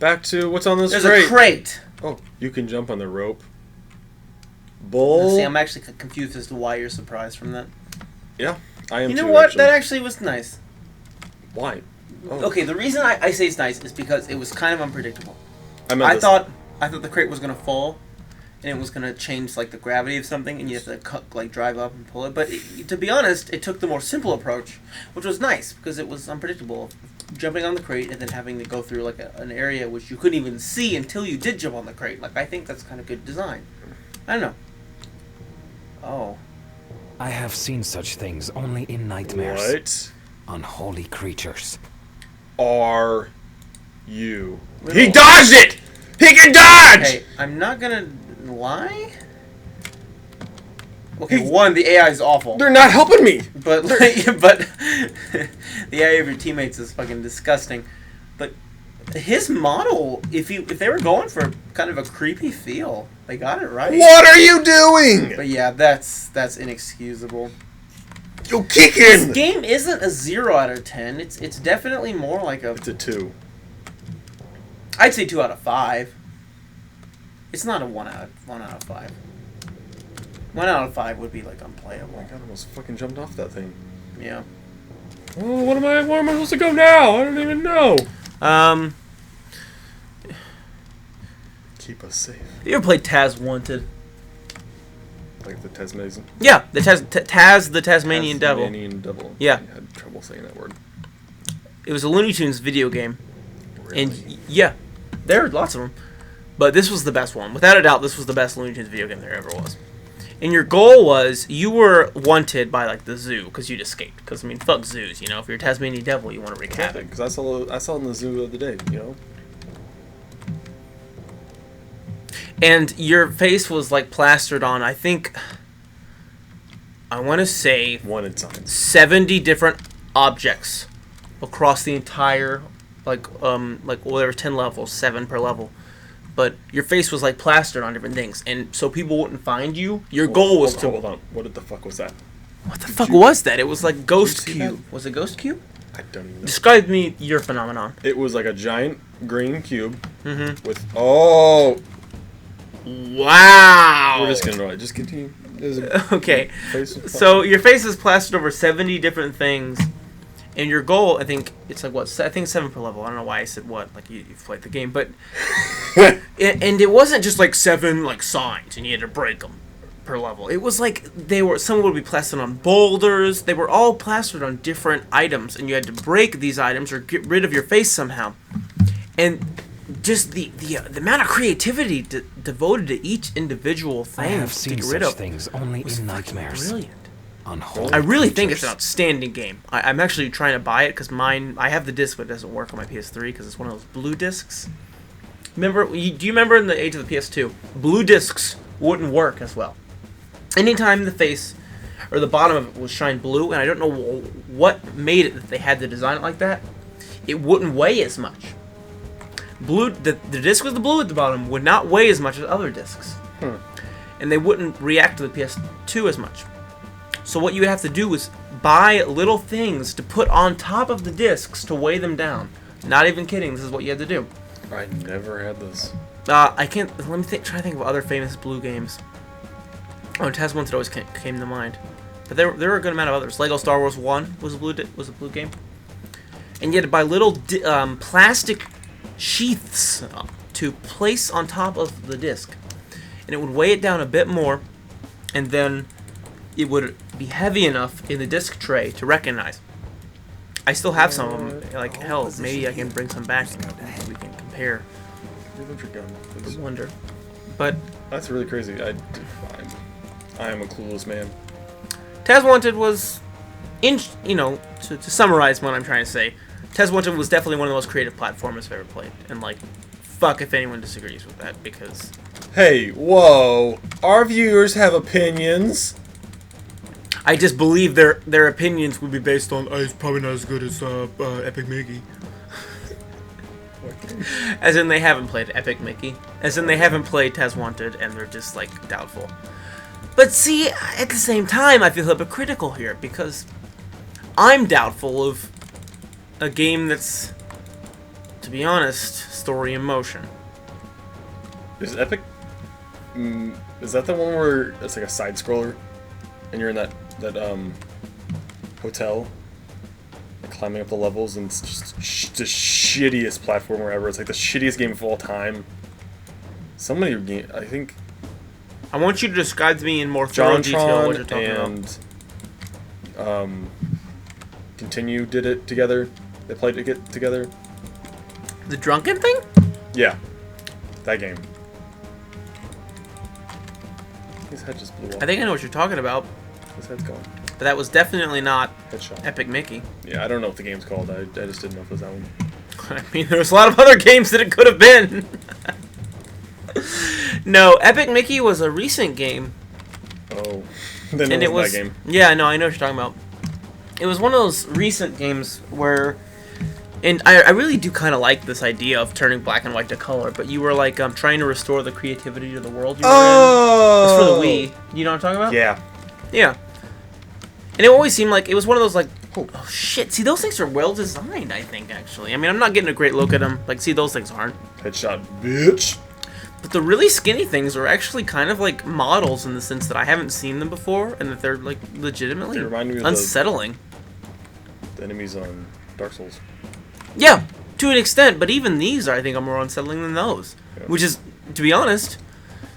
Back to what's on this crate. There's a crate. Oh, you can jump on the rope. Bull. See, I'm actually confused as to why you're surprised from that. Yeah, I am. You know too, what? Actually. That actually was nice. Why? Oh. Okay, the reason I say it's nice is because it was kind of unpredictable. I thought the crate was gonna fall, and it was gonna change like the gravity of something, and you have to drive up and pull it. But to be honest, it took the more simple approach, which was nice because it was unpredictable. Jumping on the crate and then having to go through like an area which you couldn't even see until you did jump on the crate. Like I think that's kind of good design. I don't know. Oh. I have seen such things only in nightmares. What? Unholy creatures. Are you? He dodged it! He can dodge! Hey, I'm not gonna lie. Okay, one, the AI is awful. They're not helping me! But the AI of your teammates is fucking disgusting. But his model, if they were going for kind of a creepy feel, they got it right. What are you doing? But yeah, that's inexcusable. You kick This in! game isn't a 0 out of 10. It's definitely more like a. It's a 2. I'd say 2 out of 5. It's not a 1 out of 5. 1 out of 5 would be like unplayable. Oh my god, I almost fucking jumped off that thing. Yeah. Oh, where am I supposed to go now? I don't even know. Keep us safe. You ever played Taz Wanted? Like the Tasmanian. Yeah, the Taz the Tasmanian Devil. Tasmanian Devil. Yeah. I had trouble saying that word. It was a Looney Tunes video game. Really? And yeah, there are lots of them. But this was the best one. Without a doubt, this was the best Looney Tunes video game there ever was. And your goal was, you were wanted by like the zoo because you'd escaped. Because I mean, fuck zoos, you know. If you're a Tasmanian Devil, you want to wreak havoc. Because I saw in the zoo the other day, you know. And your face was like plastered on. I think I want to say Wanted signs. 70 different objects across the entire like there were 10 levels, 7 per level. But your face was like plastered on different things, and so people wouldn't find you. Your goal was to. Hold on. What the fuck was that? What the fuck was that? It was like Ghost Did you see Cube. Was it Ghost Cube? I don't even know. Describe me your phenomenon. It was like a giant green cube Mm-hmm. with Wow. We're just gonna just continue. Okay. So your face is plastered over 70 different things, and your goal, I think it's like what? I think 7 per level. I don't know why I said what. Like you've played the game, but and it wasn't just like 7 like signs, and you had to break them per level. It was like some would be plastered on boulders. They were all plastered on different items, and you had to break these items or get rid of your face somehow. And just the amount of creativity devoted to each individual thing I have to seen get rid such of things only in nightmares. brilliant. Unholy I really think creatures. it's an outstanding game. I'm actually trying to buy it because I have the disc, but it doesn't work on my PS3 because it's one of those blue discs. Do you remember in the age of the PS2, blue discs wouldn't work as well. Anytime the face or the bottom of it was shined blue, and I don't know what made it that they had to design it like that, it wouldn't weigh as much. The disc with the blue at the bottom would not weigh as much as other discs. And they wouldn't react to the PS2 as much. So what you would have to do is buy little things to put on top of the discs to weigh them down. Not even kidding, this is what you had to do. I never had this. I can't, let me try to think of other famous blue games. Oh, Taz Wanted always came to mind. But there were a good amount of others. Lego Star Wars 1 was a blue game. And you had to buy little plastic sheaths to place on top of the disc, and it would weigh it down a bit more, and then it would be heavy enough in the disc tray to recognize. I still have some of them. Like hell, maybe I can bring some back and we can compare. I wonder, but That's really crazy. I am a clueless man. Taz Wanted was, to summarize what I'm trying to say, Taz Wanted was definitely one of the most creative platformers I've ever played. And, like, fuck if anyone disagrees with that, because... Hey, whoa. Our viewers have opinions. I just believe their opinions would be based on, it's probably not as good as Epic Mickey. As in they haven't played Epic Mickey. As in they haven't played Taz Wanted, and they're just, like, doubtful. But see, at the same time, I feel hypocritical here, because I'm doubtful of a game that's, to be honest, story in motion. Is Epic? Is that the one where it's like a side scroller, and you're in that hotel, like climbing up the levels, and it's just the shittiest platformer ever. It's like the shittiest game of all time. Some of your game, I think. I want you to describe to me in more thorough detail what you're talking about. Continue did it together. They played it together. The drunken thing? Yeah, that game. His head just blew off. I think I know what you're talking about, His head's gone. but that was definitely not Headshot. Epic Mickey. Yeah, I don't know what the game's called. I just didn't know if it was that one. I mean, there's a lot of other games that it could have been. No, Epic Mickey was a recent game. Oh, then And it was that game. Yeah, no, I know what you're talking about. It was one of those recent games where, and I really do kind of like this idea of turning black and white to color, but you were like trying to restore the creativity to the world you were in. It's for the Wii. You know what I'm talking about? Yeah. Yeah. And it always seemed like it was one of those like, oh shit, see those things are well designed, I think, actually. I mean, I'm not getting a great look at them. Like, see, those things aren't. Headshot, bitch. But the really skinny things are actually kind of like models in the sense that I haven't seen them before, and that they're like legitimately They remind me of unsettling. The enemies on Dark Souls. Yeah, to an extent, but even these I think are more unsettling than those. Yeah. Which is, to be honest,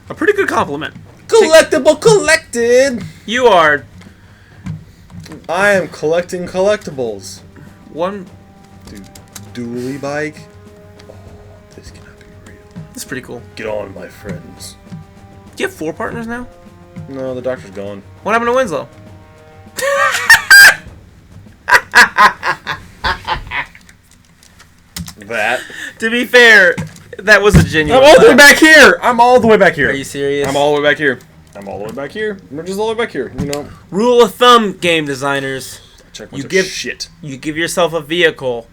a pretty good compliment. Collectible collected! You are I am collecting collectibles. one. Dude, dually bike? Oh, this cannot be real. That's pretty cool. Get on, my friends. Do you have 4 partners now? No, the doctor's gone. What happened to Winslow? That. To be fair, that was a genuine. I'm all the way laugh. back here! I'm all the way back here. Are you serious? I'm all the way back here. I'm all the way back here. We're just all the way back here, you know? Rule of thumb, game designers: Check You give- shit. you give yourself a vehicle,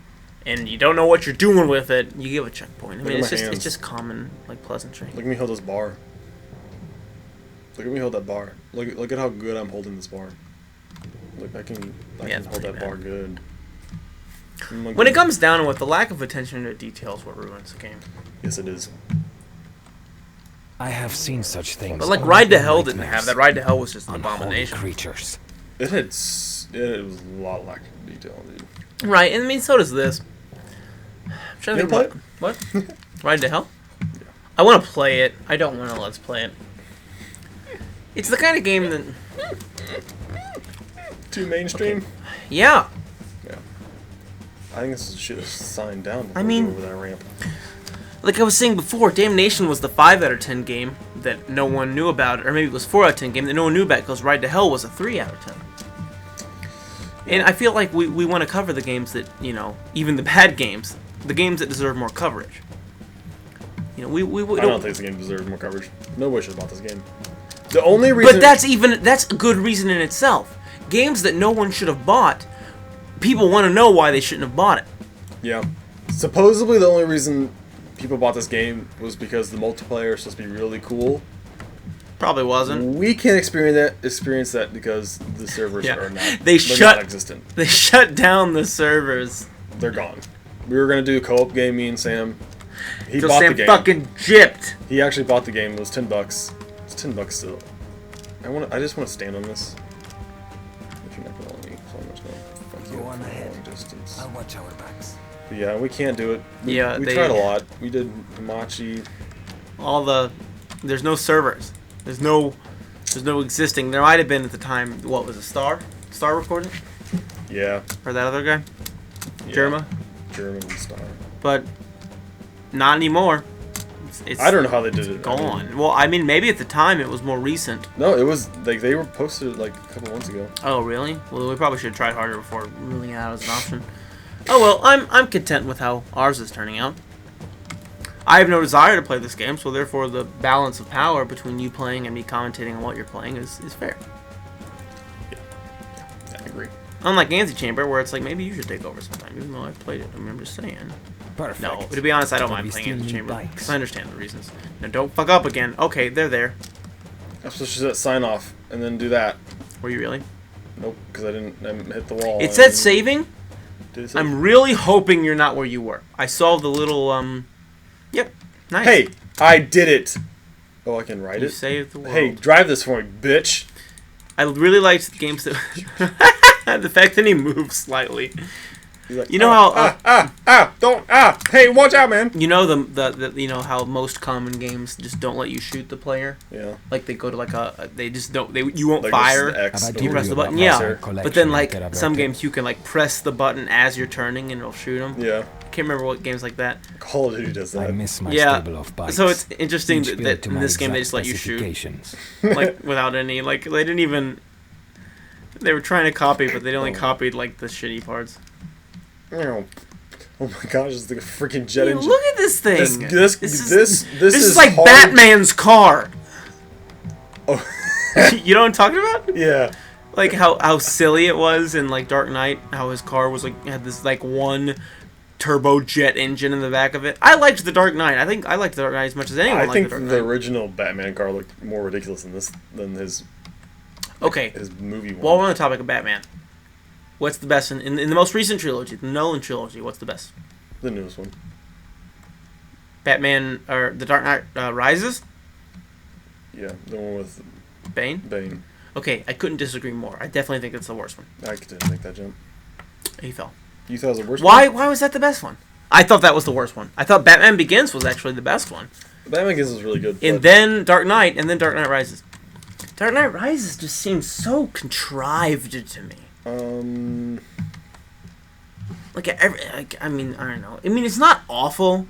and you don't know what you're doing with it. You give a checkpoint. I Look mean, at it's my just hands. common like pleasantry. Look at me hold this bar. Look at me hold that bar. Look at how good I'm holding this bar. Look, I can Yeah, hold it's pretty that bar good. When it comes down to it, the lack of attention to detail is what ruins the game. Yes, it is. I have seen such things. But like only Ride to in Hell didn't nightmares. have that. Ride to Hell was just an Unholy abomination. creatures. It was a lot of lack of detail, dude. Right, and I mean, so does this. I'm trying to You think gonna what? Ride to Hell? I want to play it. I don't want to let's play it. It's the kind of game that, Too mainstream? yeah. Yeah. I think this should have signed down before I mean- we go over that ramp. Like I was saying before, Damnation was the 5 out of 10 game that no one knew about, or maybe it was 4 out of 10 game that no one knew about because Ride to Hell was a 3 out of 10. And I feel like we want to cover the games that, you know, even the bad games, the games that deserve more coverage. You know, we I don't think this game deserves more coverage. Nobody should have bought this game. The only reason... But that's a good reason in itself. Games that no one should have bought, people want to know why they shouldn't have bought it. Yeah. Supposedly the only reason people bought this game was because the multiplayer is supposed to be really cool. Probably wasn't. We can't experience that because the servers Yeah. are not, They shut- non-existent. They shut down the servers. They're gone. We were gonna do a co-op game, me and Sam. He So bought Sam the game. fucking gypped. He actually bought the game. It was $10. It's $10 still. I just want to stand on this. If you're not gonna let me, so I'm just gonna fuck you Go on for a ahead. long distance. I'll watch our backs. But yeah, we can't do it. We Yeah, they- tried a lot. We did Hamachi. There's no servers. There's no existing. There might have been at the time. What was it? Star recording, Yeah. or that other guy, yeah. German Star. but not anymore. It's I don't know how they did it. gone. Well, I mean, maybe at the time it was more recent. No, it was like they were posted like a couple months ago. Oh, really? Well, we probably should have tried harder before ruling it out as an option. Oh well, I'm content with how ours is turning out. I have no desire to play this game, so therefore the balance of power between you playing and me commentating on what you're playing is fair. Yeah, I agree. Unlike Antechamber, where it's like maybe you should take over sometime, even though I've played it. I mean, I'm just saying. Perfect. No, to be honest, I don't But mind we playing still need Antechamber bikes. because I understand the reasons. Now, don't fuck up again. Okay, they're there. I'm supposed to sign off and then do that. Were you really? Nope, because I didn't hit the wall. It and said then- saving, Did it say? I'm really hoping you're not where you were. I saw the little, Yep. Nice. Hey, I did it. Oh, I can write You it? saved the world. Hey, drive this for me, bitch. I really liked games that... the fact that he moves slightly. He's like, You know hey, watch out, man. You know the you know how most common games just don't let you shoot the player? Yeah. Like they go to like they just don't, you won't Like fire. the X, Have I the told You press you the about button, my yeah. sir But then collection like that some I've games you can like press the button as you're turning and it'll shoot them. Yeah. I can't remember what games like that. Call of Duty does I that. miss my Yeah. stable of bikes. So it's interesting Each that built to in my this game they exact just let you shoot specifications. like without any like they didn't even. They were trying to copy, but they only copied like the shitty parts. Oh my gosh, it's like a freaking jet Hey, engine. look at this thing. This is like hard. Batman's car. Oh. You know what I'm talking about? Yeah. Like how silly it was in like Dark Knight, how his car was like had this like one turbojet engine in the back of it. I liked the Dark Knight. I think I liked the Dark Knight as much as anyone I liked think the Dark the Knight. original Batman car looked more ridiculous than his Okay. movie one. While we're on the topic of Batman, what's the best in the most recent trilogy, the Nolan trilogy? What's the best? The newest one. Batman or the Dark Knight Rises? Yeah, the one with Bane? Bane. Okay, I couldn't disagree more. I definitely think it's the worst one. I didn't make that jump. He fell. You thought it was the worst Why? one? Why was that the best one? I thought that was the worst one. I thought Batman Begins was actually the best one, Batman Begins was really good. and but then Dark Knight, and then Dark Knight Rises. Dark Knight Rises just seems so contrived to me. Like I mean, I don't know. I mean, it's not awful.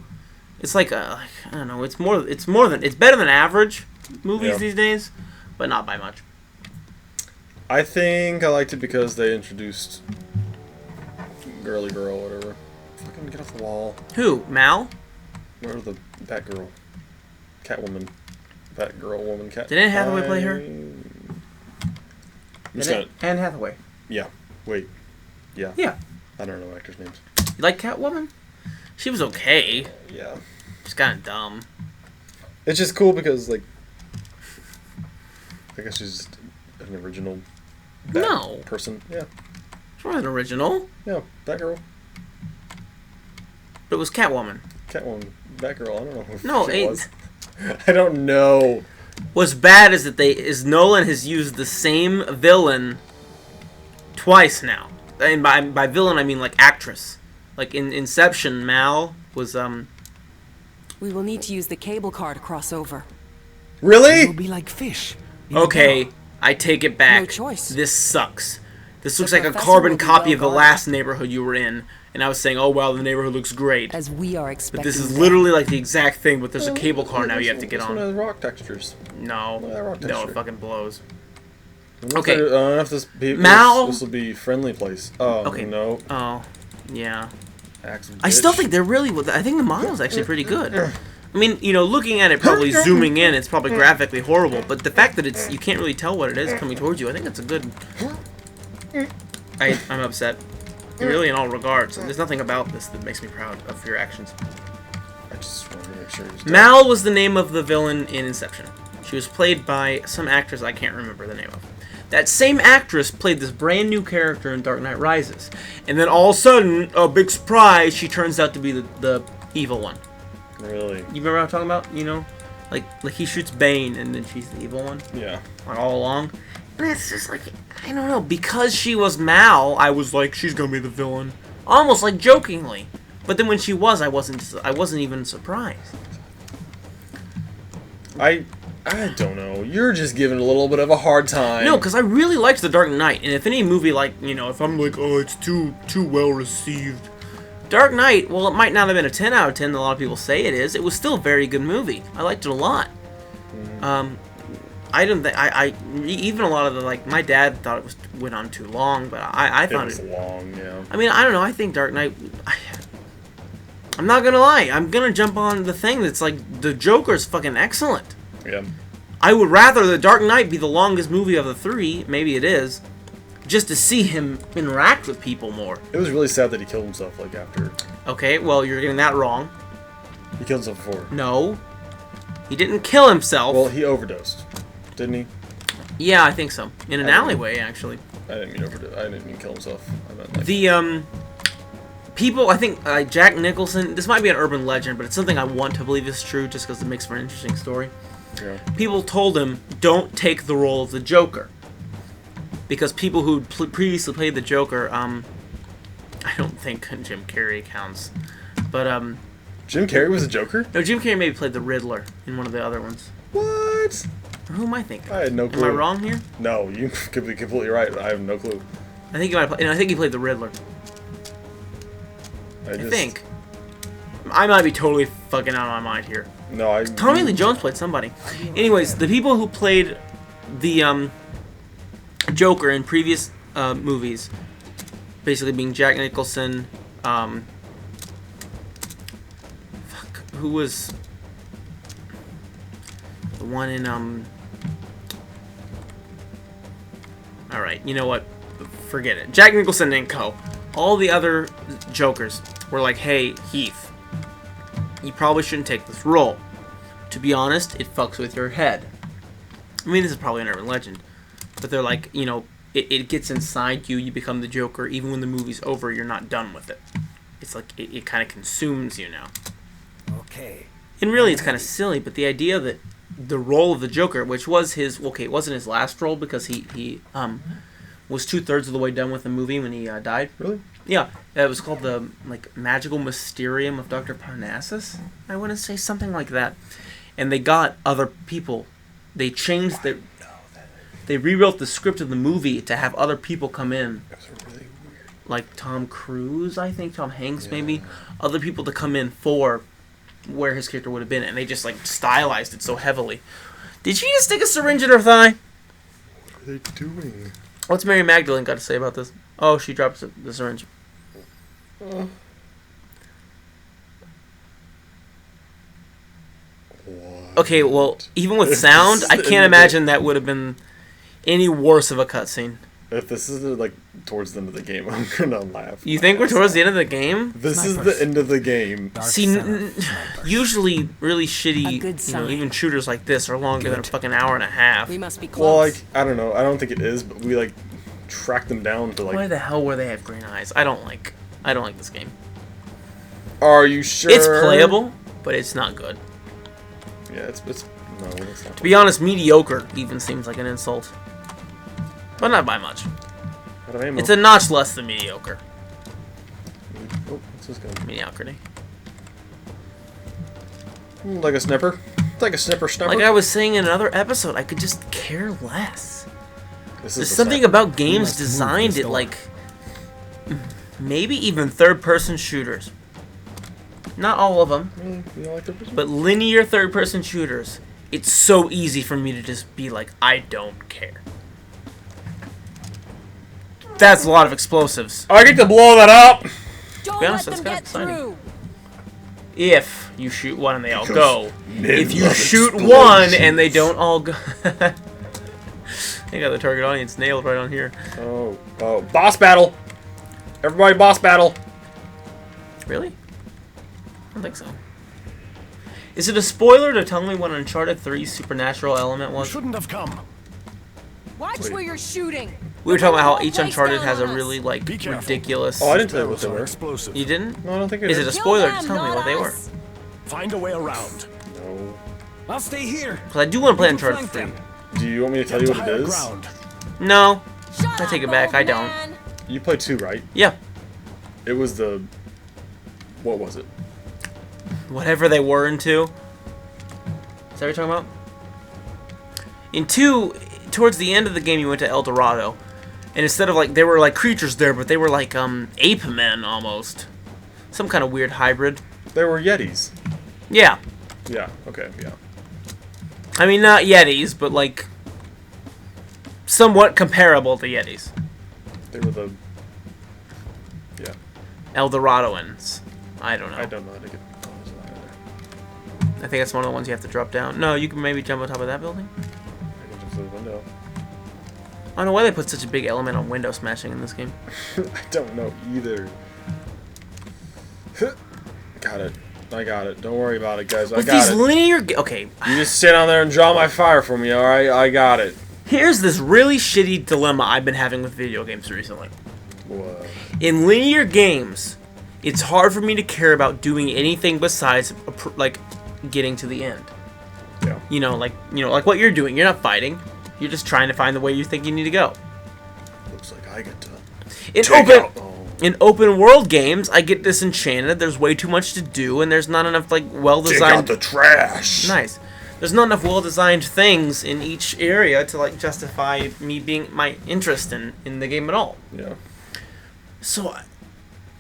It's like I don't know. It's better than average movies Yeah. these days, but not by much. I think I liked it because they introduced girly girl, whatever. Fucking get off the wall. Who? Mal? Where the Batgirl? Catwoman. Batgirl, woman, cat. Did Anne Hathaway play her? I'm just gonna, Anne Hathaway. yeah. Wait. Yeah. Yeah. I don't know actors' names. You like Catwoman? She was okay. Yeah. She's kind of dumb. It's just cool because, like, I guess she's an original No. person. Yeah. She wasn't original. Yeah. Batgirl. It was Catwoman. Catwoman. Batgirl. I don't know who No, she it- was. I don't know. What's bad is that Nolan has used the same villain twice now. And by villain I mean like actress. Like in Inception, Mal was We will need to use the cable car to cross over. It will Really? be like fish. in a okay. barrel. I take it back. No choice. This sucks. This looks The like a professor carbon will be copy well of the guarded. last neighborhood you were in, and I was saying, oh wow, the neighborhood looks great. As we are But expecting. this is them. literally like the exact thing, but there's a cable car now you have to get This one on. has rock textures. No, Yeah, rock no, texture. it fucking blows. I wonder Okay. if I don't know if Mal- this will be friendly place. Oh, Okay. no. Oh, yeah. Axe I still bitch. think they're really. I think the model's actually pretty good. I mean, you know, looking at it, probably zooming in, it's probably graphically horrible. But the fact that you can't really tell what it is coming towards you, I think it's a good. I'm upset, really, in all regards. There's nothing about this that makes me proud of your actions. I just wanted to make sure he's dead. Mal was the name of the villain in Inception. She was played by some actress I can't remember the name of. That same actress played this brand new character in Dark Knight Rises. And then all of a sudden, a big surprise, she turns out to be the evil one. Really? You remember what I'm talking about? You know? Like he shoots Bane and then she's the evil one. Yeah. Like all along. And it's just like, I don't know. Because she was Mal, I was like, she's gonna be the villain. Almost like jokingly. But then when she was, I wasn't even surprised. I don't know. You're just giving a little bit of a hard time. No, because I really liked The Dark Knight, and if any movie like, you know, if I'm like, oh, it's too well received. Dark Knight, well, it might not have been a 10 out of 10 that a lot of people say it is. It was still a very good movie. I liked it a lot. I didn't think, even a lot of the, like, my dad thought it went on too long, but I it thought was long, yeah. I mean, I don't know, I think Dark Knight, I'm not gonna lie, I'm gonna jump on the thing that's like, the Joker's fucking excellent. Yeah. I would rather The Dark Knight be the longest movie of the three, maybe it is, just to see him interact with people more. It was really sad that he killed himself, like, after. Okay, well, you're getting that wrong. He killed himself before. No. He didn't kill himself. Well, he overdosed. Didn't he? Yeah, I think so. In an alleyway, actually. I didn't mean overdose. I didn't mean kill himself. I meant, like, The, people, I think Jack Nicholson, this might be an urban legend, but it's something I want to believe is true just because it makes for an interesting story. Yeah. People told him, don't take the role of the Joker. Because people who previously played the Joker, I don't think Jim Carrey counts. But, Jim Carrey was a Joker? no, Jim Carrey maybe played the Riddler in one of the other ones. What? Or who am I thinking? I had no clue. Am I wrong here? No, you could be completely right. I have no clue. I think he might have played, and I think he played the Riddler. I just, think. I might be totally fucking out of my mind here. No, Tommy Lee Jones played somebody. Anyways, the people who played the Joker in previous movies, basically being Jack Nicholson, who was the one in Alright, you know what? Forget it. Jack Nicholson and co. All the other Jokers were like, hey, Heath, you probably shouldn't take this role. To be honest, it fucks with your head. I mean, this is probably an urban legend. But they're like, you know, it gets inside you, you become the Joker, even when the movie's over, you're not done with it. It's like, it kind of consumes you now. Okay. And really, it's kind of silly, but the idea that the role of the Joker, which was his, okay, it wasn't his last role because he was 2/3 of the way done with the movie when he died. Really? Yeah, it was called the Magical Mysterium of Dr. Parnassus. I want to say something like that. And they got other people. They changed the. They rewrote the script of the movie to have other people come in. That was really weird. Like Tom Cruise, I think, Tom Hanks, maybe. Other people to come in for where his character would have been, and they just stylized it so heavily. Did she just stick a syringe in her thigh? What are they doing? What's Mary Magdalene got to say about this? Oh, she drops the syringe. What? Okay, well, even with sound, I can't imagine that would have been any worse of a cutscene. If this is towards the end of the game, I'm gonna laugh. You think we're towards the end of the game? This is the end of the game. Dark See, center, usually really A shitty, good sign. even shooters like this are longer than a fucking hour and a half. We must be Well, close. I don't know. I don't think it is, but we track them down to Why the hell would they have green eyes? I don't like this game. Are you sure? It's playable, but it's not good. Yeah, it's no, it's not. To be honest, mediocre even seems like an insult. But not by much. Out of ammo. It's a notch less than mediocre. Oh, what's this gun? Mediocrity. Like a snipper. Like a snipper. Like I was saying in another episode, I could just care less. This There's is something about games must move designed this it door. maybe even third-person shooters. Not all of them, Really? You don't like the person? but linear third-person shooters. It's so easy for me to just be like, I don't care. That's a lot of explosives. I get to blow that up. Don't be let honest, them that's kinda get exciting. through. If you shoot one and they all go. Men If you love shoot explosions. one and they don't all go. They got the target audience nailed right on here. Oh, boss battle. Everybody, boss battle. Really? I don't think so. Is it a spoiler to tell me what Uncharted 3's supernatural element was? Shouldn't have come. Watch where you're shooting. We were talking about how Don't each place Uncharted down has a on us. really Be careful. ridiculous. Oh, I didn't tell you what Barrels they are were. explosive. You didn't? No, I don't think it Is is. it a Kill spoiler? them, Just tell me not what they were. us. Find a way around. No. I'll stay here. Because I do want to play You Uncharted flank 3. them. Do you want me to tell Get you to what it higher is? ground. No. Shut I take up, it back, old I don't. man. You played 2, right? Yeah. It was the. What was it? Whatever they were in 2. Is that what you're talking about? In 2, towards the end of the game, you went to El Dorado. And instead of there were creatures there, but they were ape men almost. Some kind of weird hybrid. There were Yetis. Yeah. Yeah. Okay. Yeah. I mean, not Yetis, but somewhat comparable to Yetis. They were the. Yeah. El Doradoans. I don't know. I don't know how to get. Oh, there's a line there. I think that's one of the ones you have to drop down. No, you can maybe jump on top of that building. I can jump through the window. I don't know why they put such a big element on window smashing in this game. I don't know either. Got it. I got it. Don't worry about it, guys. I With got these it. linear... Okay, You just sit down there and draw my fire for me, alright? I got it. here's this really shitty dilemma I've been having with video games recently. Whoa. In linear games, it's hard for me to care about doing anything besides like getting to the end. Yeah. Like what you're doing. You're not fighting. You're just trying to find the way you think you need to go. Looks like I get to In take open out. Oh. in open world games, I get disenchanted. There's way too much to do, and there's not enough like well Take designed. out the trash. Nice. There's not enough well designed things in each area to like justify me being my interest in the game at all. Yeah. So,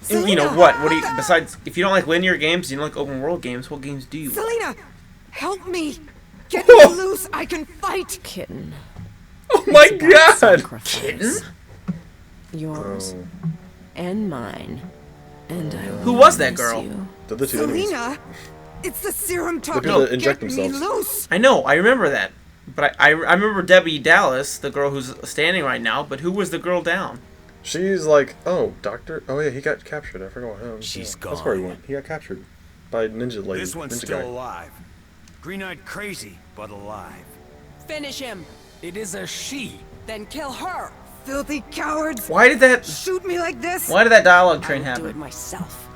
you know what? What do you besides if you don't like linear games, you don't like open world games? What games do you? Selena, help me! Get me loose! I can fight! Kitten. Oh my god. Sacrifice. Kitten? Yours. Oh. And mine. And I will Who was that miss girl? you. They're the two enemies. Selena, it's the serum talking. people that inject Get themselves. me loose! I know. I remember that. But I remember Debbie Dallas, the girl who's standing right now. But who was the girl down? She's like, oh, Doctor. Oh yeah, he got captured. I forgot him. She's That's where he gone. went. He got captured by ninja lady. This one's ninja still guy. alive. Green-eyed crazy, but alive. Finish him. It is a she. Then kill her. Filthy cowards! Why did that? Shoot me like this! Why did that dialogue train I'll do it happen? myself.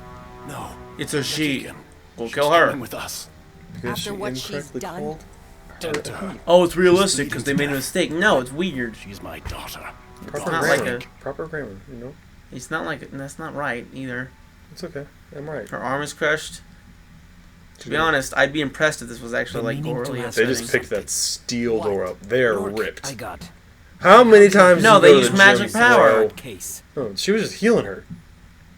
No. It's a she. Keegan. We'll She's kill her. coming with us. Because After she what she's incorrectly done? called Tend to her. Oh, it's realistic because they made a mistake. No, it's weird. She's my daughter. Proper not like grammar. a- Proper grammar. You know. It's not like that's not right either. It's okay. I'm right. Her arm is crushed. To be honest, I'd be impressed if this was actually like meaning to gorily have- They upsetting. just picked that steel door up. They are York, ripped. I got How many times? No, did they you go use to the magic gym, power. bro? case. No, she was just healing her.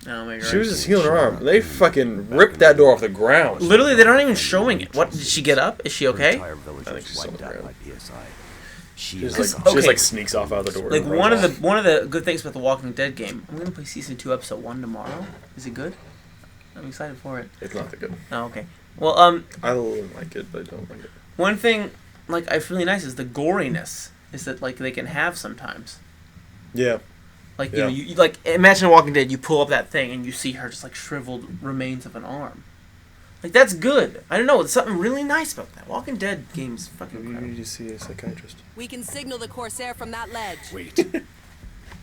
Oh my god. She was just healing her arm. They fucking ripped that door off the ground. Literally, they're not even showing it. What? Did she get up? Is she okay? Entire village I think was she's wiped on the out by ground. PSI. She She is just like gone. she just Okay. like sneaks off out the door. Like and one of runs the good things about the Walking Dead game. I'm gonna play season 2, episode 1 tomorrow. Is it good? I'm excited for it. off. It's not that good. Oh, okay. Well, I like it, but I don't like it. one thing like I feel really nice is the goriness. Is that like they can have sometimes. Yeah. Like Yeah. you like imagine Walking Dead. You pull up that thing and you see her just like shriveled remains of an arm. Like that's good. I don't know. It's something really nice about that. Walking Dead game's fucking You incredible. need to see a psychiatrist. We can signal the Corsair from that ledge. Wait.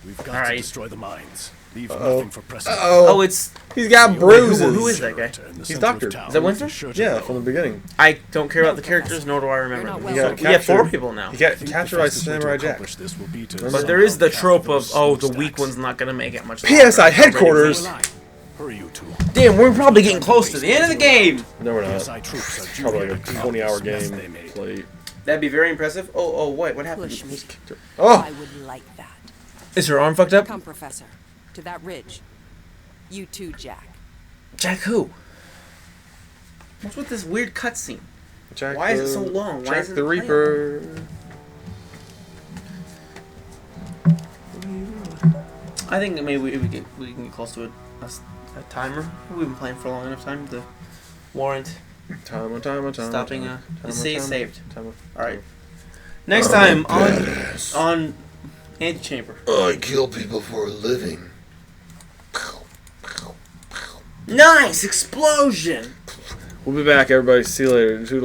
We've got Alright. to destroy the mines. Leave Uh-oh. nothing for precedent. Oh, it's He's got who bruises. is that guy? He's Doctor. Is that Winston? Yeah, from the beginning. I don't care about the characters, nor do I remember. You're not them. well He got We have 4 captured. people now. He got captured by Samurai Jack. But there is the trope of, oh, the weak one's not going to make it much longer. PSI headquarters. Hurry, you two. Damn, we're probably getting close to the end of the game. No, we're not. PSI troops are Probably like a due 20-hour here to game. they made. Play. That'd be very impressive. Oh, wait, what happened? Push me. Oh, I would like that. Is her arm fucked up? Come, Professor. To that ridge. You too, Jack. Jack who? What's with this weird cutscene? Jack Why is it the- so long? Why Jack isn't the it playing? Reaper. I think that maybe we can get close to a timer. We've been playing for a long enough time to warrant Time. stopping. See, it's saved. Time. All right. Next time on Antechamber. I kill people for a living. Nice explosion. We'll be back, everybody. See you later. Toodles.